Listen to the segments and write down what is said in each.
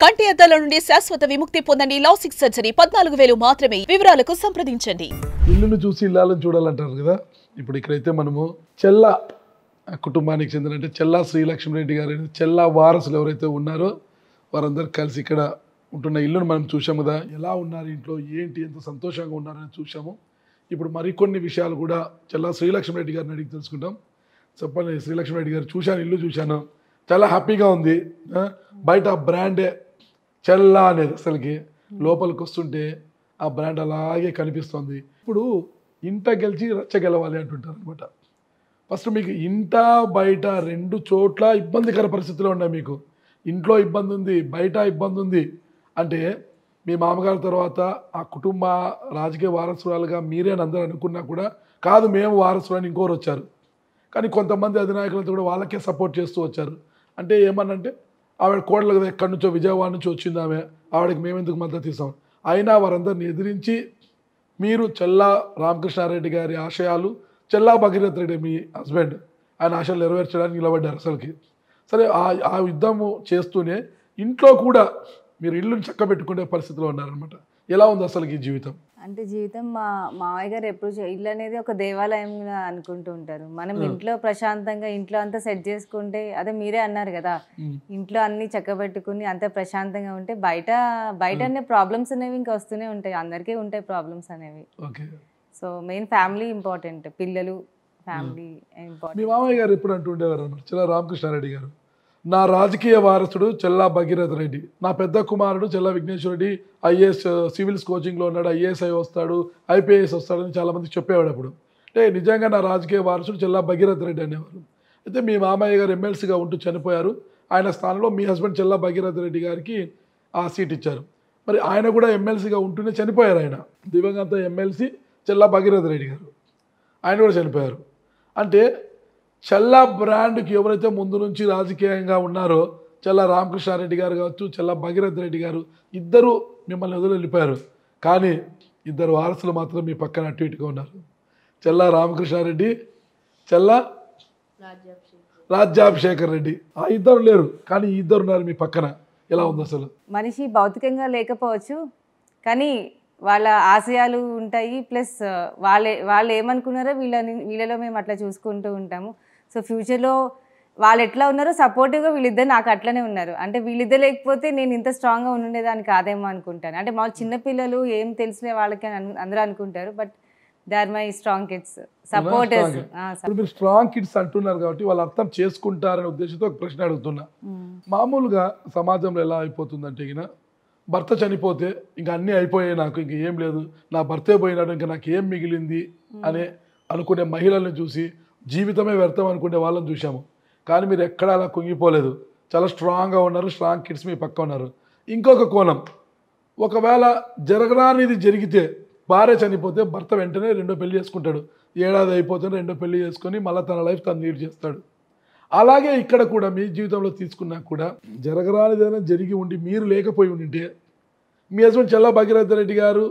కంటి అద్దాల నుండి శాశ్వత విముక్తి పొందండి. లాసిక్ సర్జరీ 14,000 మాత్రమే. వివరాలకు సంప్రదించండి. ఇల్లును చూసి ఇల్లాలను చూడాలంటారు కదా. ఇప్పుడు ఇక్కడైతే మనము చెల్ల కుటుంబానికి చెందిన చెల్లా శ్రీలక్ష్మి రెడ్డి గారు చెల్లా వారసులు ఎవరైతే ఉన్నారో వారందరూ కలిసి ఇక్కడ ఉంటున్న ఇల్లును మనం చూసాము కదా. ఎలా ఉన్నారు ఇంట్లో, ఏంటి, ఎంత సంతోషంగా ఉన్నారని చూసాము. ఇప్పుడు మరికొన్ని విషయాలు కూడా చెల్లా శ్రీలక్ష్మి రెడ్డి గారిని అడిగి తెలుసుకుంటాం. చెప్పండి శ్రీలక్ష్మి రెడ్డి గారు, చూశాను, ఇల్లు చూశాను, చాలా హ్యాపీగా ఉంది. బయట బ్రాండే చెల్లా అనేది అసలుకి లోపలికి వస్తుంటే ఆ బ్రాండ్ అలాగే కనిపిస్తుంది. ఇప్పుడు ఇంట గెలిచి రచ్చ గెలవాలి అంటుంటారు అనమాట. ఫస్ట్ మీకు ఇంట బయట రెండు చోట్ల ఇబ్బందికర పరిస్థితులు ఉన్నాయి. మీకు ఇంట్లో ఇబ్బంది ఉంది, బయట ఇబ్బంది ఉంది. అంటే మీ మామగారి తర్వాత ఆ కుటుంబ రాజకీయ వారసురాలుగా మీరే అందరూ అనుకున్నా కూడా కాదు, మేము వారసులని ఇంకోరు వచ్చారు. కానీ కొంతమంది అధినాయకులతో కూడా వాళ్ళకే సపోర్ట్ చేస్తూ వచ్చారు. అంటే ఏమన్నంటే ఆవిడ కోడలు కదా, ఎక్కడి నుంచో విజయవాడ నుంచి వచ్చింది ఆమె, ఆవిడకి మేమెందుకు మద్దతు ఇస్తాం. అయినా వారందరిని ఎదిరించి మీరు చెల్లా రామకృష్ణారెడ్డి గారి ఆశయాలు, చెల్లా భగీరథ్ రెడ్డి మీ హస్బెండ్, ఆయన ఆశలు నెరవేర్చడానికి నిలబడ్డారు అసలుకి. సరే ఆ యుద్ధము చేస్తూనే ఇంట్లో కూడా మీరు ఇల్లుని చక్కబెట్టుకునే పరిస్థితిలో ఉన్నారనమాట. ఎలా ఉంది అసలుకి జీవితం? అంటే జీవితం మా మావయ్య గారు ఎప్పుడు ఇల్లు అనేది ఒక దేవాలయంగా అనుకుంటూ ఉంటారు. మనం ఇంట్లో ప్రశాంతంగా ఇంట్లో అంతా సెట్ చేసుకుంటే, అదే మీరే అన్నారు కదా, ఇంట్లో అన్ని చక్కబెట్టుకుని అంత ప్రశాంతంగా ఉంటే బయట అనే ప్రాబ్లమ్స్ అనేవి ఇంకా వస్తూనే ఉంటాయి. అందరికీ ఉంటాయి ప్రాబ్లమ్స్ అనేవి. సో మెయిన్ ఫ్యామిలీ ఇంపార్టెంట్, పిల్లలు ఫ్యామిలీ ఇంపార్టెంట్. మీ మామయ్య గారు ఎప్పుడు అంటుండేవారు అన్నమాట, చెల్లా రామకృష్ణారెడ్డి గారు, నా రాజకీయ వారసుడు చెల్లా భగీరథ్ రెడ్డి, నా పెద్ద కుమారుడు చెల్లా విఘ్నేశ్వర రెడ్డి ఐఏఎస్ సివిల్స్ కోచింగ్లో ఉన్నాడు, ఐఏఎస్ వస్తాడు, ఐపీఎస్ వస్తాడని చాలామంది చెప్పేవాడు. అప్పుడు అంటే నిజంగా నా రాజకీయ వారసుడు చెల్లా భగీరథ్ రెడ్డి అనేవారు. అయితే మీ మామయ్య గారు ఎమ్మెల్సీగా ఉంటూ చనిపోయారు. ఆయన స్థానంలో మీ హస్బెండ్ చెల్లా భగీరథ్ రెడ్డి గారికి ఆ సీట్ ఇచ్చారు. మరి ఆయన కూడా ఎమ్మెల్సీగా ఉంటూనే చనిపోయారు. ఆయన దివంగత ఎమ్మెల్సీ చెల్లా భగీరథ్ రెడ్డి గారు, ఆయన కూడా చనిపోయారు. అంటే చెల్లా బ్రాండ్కి ఎవరైతే ముందు నుంచి రాజకీయంగా ఉన్నారో, చెల్లా రామకృష్ణారెడ్డి గారు కావచ్చు, చెల్లా భగీరథ్ రెడ్డి గారు, ఇద్దరు మిమ్మల్ని వదిలి వెళ్ళిపోయారు. కానీ ఇద్దరు వారసులు మాత్రం మీ పక్కన అటు ఇటుగా ఉన్నారు. చెల్లా రామకృష్ణారెడ్డి, చెల్లా రాజ్యాభిషేకర్ రెడ్డి. ఆ ఇద్దరు లేరు, కానీ ఈ ఇద్దరు ఉన్నారు మీ పక్కన. ఎలా ఉంది అసలు? మనిషి భౌతికంగా లేకపోవచ్చు, కానీ వాళ్ళ ఆశయాలు ఉంటాయి. ప్లస్ వాళ్ళు ఏమనుకున్నారో వీళ్ళలో మేము అట్లా చూసుకుంటూ ఉంటాము. సో ఫ్యూచర్లో వాళ్ళు ఎట్లా ఉన్నారో సపోర్టివ్గా వీళ్ళిద్దరు నాకు అట్లనే ఉన్నారు. అంటే వీళ్ళిద్దరు లేకపోతే నేను ఇంత స్ట్రాంగ్గా ఉండేదాన్ని కాదేమో అనుకుంటాను. అంటే మా చిన్నపిల్లలు ఏం తెలిసిన వాళ్ళకి అందరూ అనుకుంటారు, but they are my strong kids, supporters. మీరు స్ట్రాంగ్ కిడ్స్ అంటున్నారు కాబట్టి వాళ్ళు అర్థం చేసుకుంటారనే ఉద్దేశంతో ఒక ప్రశ్న అడుగుతున్నా. మామూలుగా సమాజంలో ఎలా అయిపోతుందంటే, భర్త చనిపోతే ఇంకా అన్నీ అయిపోయాయి, నాకు ఇంక ఏం లేదు, నా భర్తే పోయినాడు, ఇంకా నాకు ఏం మిగిలింది అనే అనుకునే మహిళల్ని చూసి జీవితమే వ్యర్థం అనుకునే వాళ్ళని చూసాము. కానీ మీరు ఎక్కడ అలా కుంగిపోలేదు, చాలా స్ట్రాంగ్గా ఉన్నారు, స్ట్రాంగ్ కిడ్స్ మీ పక్క ఉన్నారు. ఇంకొక కోణం, ఒకవేళ జరగరానిది జరిగితే, భార్య చనిపోతే భర్త వెంటనే రెండో పెళ్లి చేసుకుంటాడు, ఏడాది అయిపోతే రెండో పెళ్లి చేసుకొని మళ్ళీ తన లైఫ్ తను లీడ్ చేస్తాడు. అలాగే ఇక్కడ కూడా మీ జీవితంలో తీసుకున్నా కూడా జరగరానిదైనా జరిగి ఉండి మీరు లేకపోయి ఉండింటే, మీ హస్బెండ్ చెల్లా భగీరథ్ రెడ్డి గారు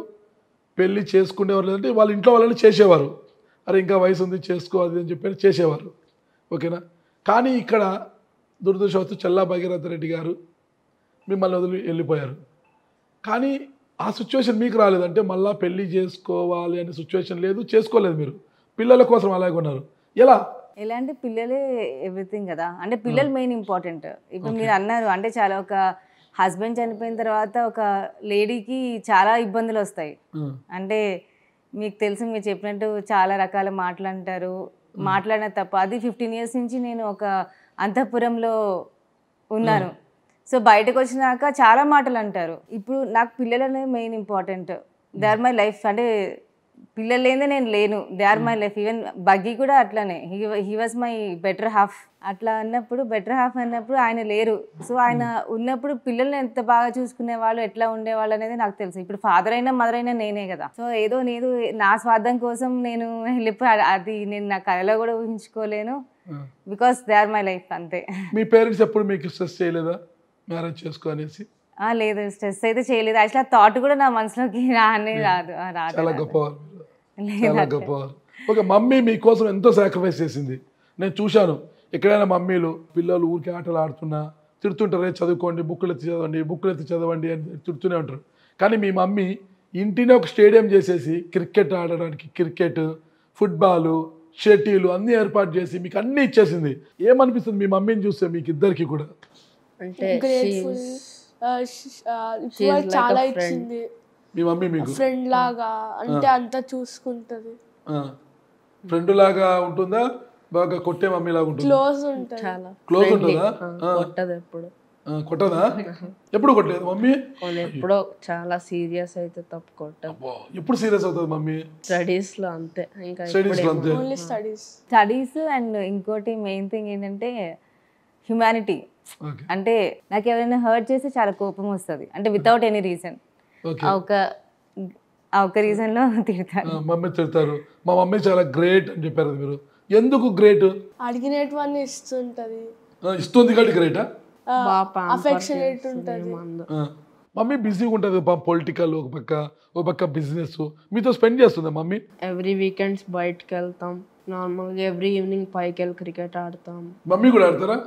పెళ్ళి చేసుకునేవారు, లేదంటే వాళ్ళ ఇంట్లో వాళ్ళని చేసేవారు, అరే ఇంకా వయసు ఉంది చేసుకోవాలి అని చెప్పి చేసేవారు, ఓకేనా. కానీ ఇక్కడ దురదృష్టవత్తు చెల్లా భగీరథ్ రెడ్డి గారు మిమ్మల్ని వదిలి వెళ్ళిపోయారు. కానీ ఆ సిచ్యువేషన్ మీకు రాలేదంటే మళ్ళీ పెళ్ళి చేసుకోవాలి అనే సిచ్యువేషన్ లేదు, చేసుకోలేదు. మీరు పిల్లల కోసం అలాగే ఉన్నారు. ఎలా అంటే పిల్లలే ఎవ్రీథింగ్ కదా. అంటే పిల్లలు మెయిన్ ఇంపార్టెంట్. ఇప్పుడు మీరు అన్నారు, అంటే చాలా ఒక హస్బెండ్ చనిపోయిన తర్వాత ఒక లేడీకి చాలా ఇబ్బందులు వస్తాయి. అంటే మీకు తెలుసు, మీరు చెప్పినట్టు చాలా రకాల మాటలు అంటారు, మాట్లాడిన తప్ప. అది 15 years నుంచి నేను ఒక అంతఃపురంలో ఉన్నాను. సో బయటకు వచ్చినాక చాలా మాటలు అంటారు. ఇప్పుడు నాకు పిల్లలు అనేవి main important, they are my life. అంటే పిల్లలు లేదే నేను లేను, they are my life. Even బగ్గీ కూడా అట్లానే, he was my better half. అట్లా అన్నప్పుడు బెటర్ హాఫ్ అన్నప్పుడు ఆయన లేరు. సో ఆయన ఉన్నప్పుడు పిల్లల్ని ఎంత బాగా చూసుకునే వాళ్ళు, ఎట్లా ఉండేవాళ్ళు అనేది నాకు తెలుసు. ఇప్పుడు ఫాదర్ అయినా మదర్ అయినా నేనే కదా. సో ఏదో నేను నా స్వార్థం కోసం నేను వెళ్ళిపోయి, అది నేను నా కళలో కూడా ఊహించుకోలేను. Because they are my life, అంతే. మీ పేరెంట్స్ ఎప్పుడు మీకు స్ట్రెస్ చేయలేదా మ్యారేజ్ చేసుకో అనేసి? లేదు, స్ట్రెస్ అయితే చేయలేదు. యాక్చువల్లీ ఆ థాట్ కూడా నా మనసులోకి రానే రాదు. చాలా గొప్పవారు, చాలా గొప్పవారు. ఓకే, మమ్మీ మీకోసం ఎంతో సాక్రిఫైస్ చేసింది. నేను చూశాను ఎక్కడైనా మమ్మీలు పిల్లలు ఊరికి ఆటలు ఆడుతున్నా తిడుతుంటారు, చదువుకోండి, బుక్కులు ఎత్తి చదవండి, బుక్కులు ఎత్తి చదవండి అని తిడుతూనే ఉంటారు. కానీ మీ మమ్మీ ఇంటినే ఒక స్టేడియం చేసేసి క్రికెట్ ఆడడానికి క్రికెట్, ఫుట్బాలు, షటిల్ అన్నీ ఏర్పాటు చేసి మీకు అన్నీ ఇచ్చేసింది. ఏమనిపిస్తుంది మీ మమ్మీని చూస్తే మీకు ఇద్దరికి కూడా? అంటే గ్రేట్ఫుల్. ఇప్పుడు చాలా ఇచ్చింది. మీ మమ్మీ మీకు ఫ్రెండ్ లాగా అంటే అంతా చూసుకుంటది. ఫ్రెండ్ లాగా ఉంటుందా, బాగా కొట్టే మమ్మీ లాగా ఉంటుందా? క్లోజ్ ఉంటది. చాలా క్లోజ్ ఉంటుందా? కొట్టదు ఎప్పుడు. కొట్టదా? ఎప్పుడు కొట్టలేదు మమ్మీ? ఎప్పుడో చాలా సీరియస్ అయితే తప్పు కొట్టదు. ఎప్పుడు సీరియస్ అవుతుంది మమ్మీ? స్టడీస్ లో అంతే, ఇంకా స్టడీస్ లో అంతే. Only studies. స్టడీస్ అండ్ ఇంకోటి మెయిన్ థింగ్ ఏంటంటే హ్యుమానిటీ. ఓకే అంటే నాకు ఎవరైనా హర్ట్ చేస్తే చాలా కోపం వస్తుంది, అంటే వితౌట్ ఎనీ రీజన్. ఓకే. ఆ ఒక రీజన్లో తిడతాను. మమ్మీ తిడతారు. మా మమ్మీ చాలా గ్రేట్ అని చెప్పారు మీరు. ఎందుకు గ్రేట్? అడిగినటువన్నీ ఇస్తుంటది. ఇస్తుంది కాబట్టి గ్రేటా? అఫెక్షనేట్ ఉంటది. మమ్మీ బిజీగా ఉంటుంది, పొలిటికల్ ఒక పక్క బిజినెస్. మీతో స్పెండ్ చేస్తుందా మమ్మీ? ఎవ్రీ వీకెండ్స్ బయటకు వెళ్తాం. నార్మల్గా ఎవ్రీ ఈవినింగ్ పైకి వెళ్ళి క్రికెట్ ఆడతాం. మమ్మీ కూడా ఆడతారా?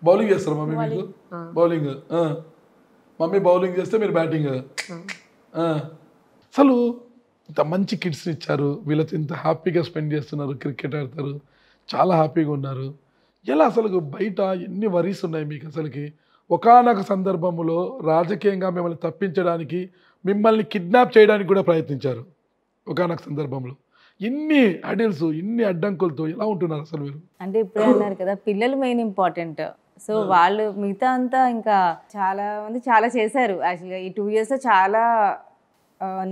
బౌలింగ్ చేస్తారా మమ్మీ మీకు? బౌలింగ్. మమ్మీ బౌలింగ్ చేస్తే మీరు బ్యాటింగ్. అసలు ఇంత మంచి కిడ్స్ని ఇచ్చారు, వీళ్ళతో ఇంత హ్యాపీగా స్పెండ్ చేస్తున్నారు, క్రికెట్ ఆడతారు, చాలా హ్యాపీగా ఉన్నారు. ఎలా అసలు బయట ఎన్ని వరీస్ ఉన్నాయి మీకు? అసలుకి ఒకానొక సందర్భంలో రాజకీయంగా మిమ్మల్ని తప్పించడానికి, మిమ్మల్ని కిడ్నాప్ చేయడానికి కూడా ప్రయత్నించారు. ఒకానొక సందర్భంలో ఇన్ని అడిల్స్, ఇన్ని అడ్డంకులతో ఎలా ఉంటున్నారు అసలు మీరు? అంటే ఇప్పుడే అన్నారు కదా, పిల్లలు మెయిన్ ఇంపార్టెంట్. సో వాళ్ళు మిగతా అంతా ఇంకా చాలా మంది చాలా చేశారు. యాక్చువల్గా ఈ 2 yearsలో చాలా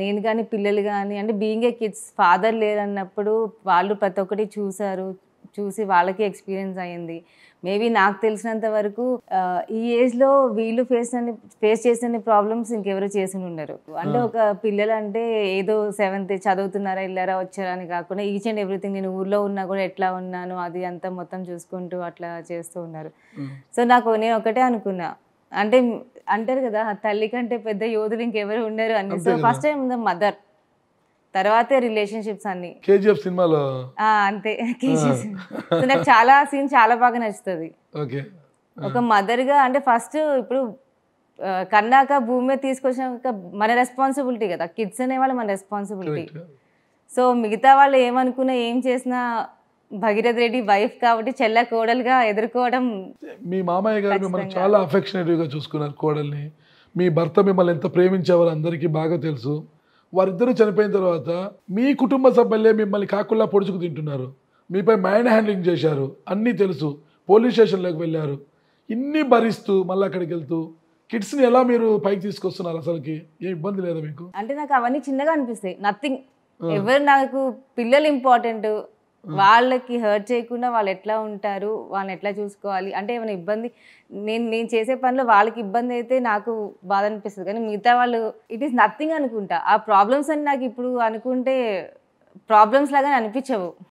నేను కానీ పిల్లలు కానీ, అంటే బీయింగ్ ఏ కిడ్స్, ఫాదర్ లేరన్నప్పుడు వాళ్ళు ప్రతి ఒక్కటి చూసి వాళ్ళకి ఎక్స్పీరియన్స్ అయ్యింది. మేబీ నాకు తెలిసినంత వరకు ఈ ఏజ్లో వీళ్ళు ఫేస్ చేసిన ప్రాబ్లమ్స్ ఇంకెవరు చేసి ఉండరు. అంటే ఒక పిల్లలు అంటే ఏదో 7th చదువుతున్నారా, వెళ్ళారా, వచ్చారా అని కాకుండా ఈచ్ అండ్ ఎవ్రీథింగ్, నేను ఊర్లో ఉన్నా కూడా ఎట్లా ఉన్నాను అది అంతా మొత్తం చూసుకుంటూ అట్లా చేస్తూ ఉన్నారు. సో నేను ఒకటే అనుకున్నా, అంటే అంటారు కదా తల్లి కంటే పెద్ద యోధులు ఇంకెవరు ఉండరు అని. సో ఫస్ట్ టైం మదర్, తర్వాతే రిలేషన్షిప్స్ అన్ని. కేజీఎఫ్ సినిమాలో అంతే. సో నాకు చాలా సీన్ చాలా బాగా నచ్చుతుంది. ఒక మదర్గా అంటే ఫస్ట్ ఇప్పుడు కన్నాక భూమి మీద తీసుకొచ్చినాక మన రెస్పాన్సిబిలిటీ కదా, కిడ్స్ అనేవాళ్ళు మన రెస్పాన్సిబిలిటీ. సో మిగతా వాళ్ళు ఏమనుకున్నా ఏం చేసినా భగీరథ్ రెడ్డి వైఫ్ కాబట్టి చెల్ల కోడలుగా ఎదుర్కోవడం. మీ మామయ్య గారు మిమ్మల్ని చాలా అఫెక్షనేటివ్గా చూసుకున్నారు కోడల్ని. మీ భర్త మిమ్మల్ని ఎంత ప్రేమించేవారు అందరికీ బాగా తెలుసు. వారిద్దరూ చనిపోయిన తర్వాత మీ కుటుంబ సభ్యులే మిమ్మల్ని కాకుల్లా పొడుచుకు తింటున్నారు, మీపై మైండ్ హ్యాండ్లింగ్ చేశారు, అన్నీ తెలుసు, పోలీస్ స్టేషన్లోకి వెళ్ళారు. ఇన్ని భరిస్తూ మళ్ళీ అక్కడికి వెళ్తూ కిడ్స్ని ఎలా మీరు పైకి తీసుకొస్తున్నారు? అసలుకి ఏ ఇబ్బంది లేదా మీకు? అంటే నాకు అవన్నీ చిన్నగా అనిపిస్తాయి, నథింగ్. ఎవరు నాకు పిల్లలు ఇంపార్టెంట్, వాళ్ళకి హర్ట్ చేయకుండా వాళ్ళు ఎట్లా ఉంటారు, వాళ్ళని ఎట్లా చూసుకోవాలి, అంటే ఏమైనా ఇబ్బంది నేను చేసే పనిలో వాళ్ళకి ఇబ్బంది అయితే నాకు బాధ అనిపిస్తుంది. కానీ మిగతా వాళ్ళు ఇట్ ఈస్ నథింగ్ అనుకుంటా. ఆ ప్రాబ్లమ్స్ అని నాకు ఇప్పుడు అనుకుంటే ప్రాబ్లమ్స్ లాగా అనిపించవు.